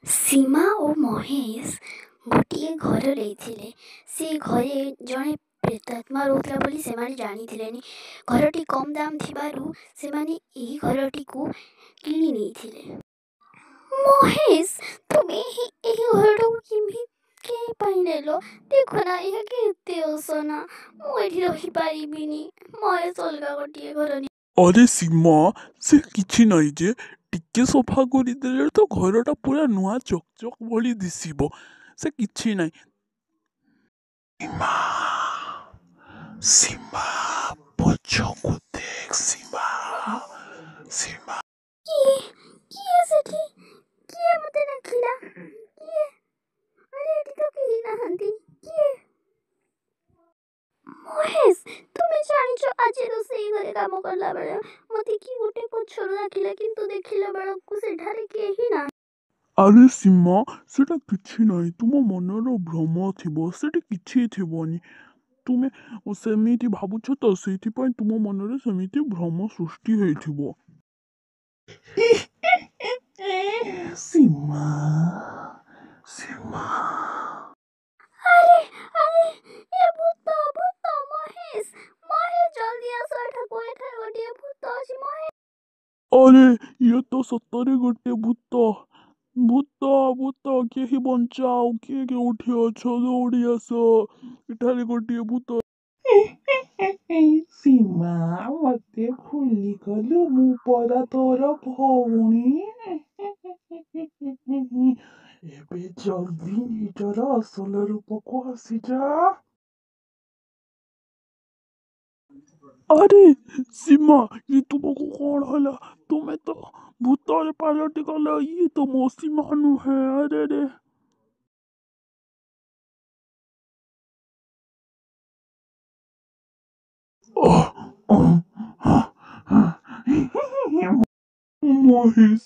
ସୀମା ଓ ମହେଶ ଗୋଟିଏ ଘର ନେଇଥିଲେ। ସେ ଘରେ ଜଣେ ପ୍ରେତାତ୍ମା ରହୁଥିଲା ବୋଲି ସେମାନେ ଜାଣିଥିଲେନି। ଘରଟି କମ୍ ଦାମ୍ ଥିବାରୁ ସେମାନେ ଏହି ଘରଟିକୁ କିଣି ନେଇଥିଲେ। ମହେଶ, ତୁମେ ଏହି ଘରଟାକୁ କେମିତି ପାଇଁ ନେଲ? ଦେଖନା, ଏହା କେତେ ଅସନା। ମୁଁ ଏଠି ରହିପାରିବିନି। ମହେଶ ଅଲଗା ଗୋଟିଏ ଘର ନେଇ। अरे सीमा, से किछि नहीं जे टिके सफा करदेले तो घरटा पूरा नुआ चकचक भली दिसिबो। से किछि नहीं। सीमा, सीमा, पछको देख सीमा, सीमा। କିଏ ସେଠି? କିଏ ମୋତେ ଡାକିଲା? କିଏ? ଆରେ ଏଠି ତ କେହି ନାହାନ୍ତି। କିଏ? ମହେଶ, ତୁମେ ଜାଣିଛ ଆଜି ରୋଷେଇ ଘରେ କାମ କଲା ବେଳେ ମୋତେ କିଏ ଗୋଟେ ପଛରୁ ଡାକିଲା, କିନ୍ତୁ ଦେଖିଲା ବେଳକୁ ସେଠାରେ କେହି ନାହିଁ। अरे सीमा, सेटा किछि नहीं। तुम मनर भ्रम थिबो, सेटी किछि थिबोनी। तुमे सेमिति भाबुछ तो सेइथिपाई तुम मनरे सेमिति भ्रम सृष्टि हेइथिबो। सीमा, सीमा। ଆରେ ଆରେ, ଏ ଭୂତ ଭୂତ। ମହେଶ, ମହେଶ, ଜଲ୍ଦି ଆସ ଏଠାକୁ। ଏଠାରେ ଗୋଟିଏ ଭୂତ ଅଛି। ମହେଶ। अरे ये तो सतरे गोटे भूत। भूत भूत केही बंचाओ। किए उठी अछ, दौड़ी आस। एठारे गोटे भूत। सीमा, मते भूली गलु। मु परा तोर भौणी। एबे जल्दी निजर असल रूपको आसी जा। अरे सीमा, ये तुमको कौन हला? तुम्हें तो भूतरे पालटी गला। ये तो मो सीमा नुहे। अरे रे। महेश,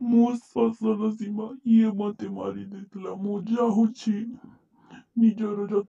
मो ससल सीमा, ये मते मारी देथिला। मो जाहुछि निजर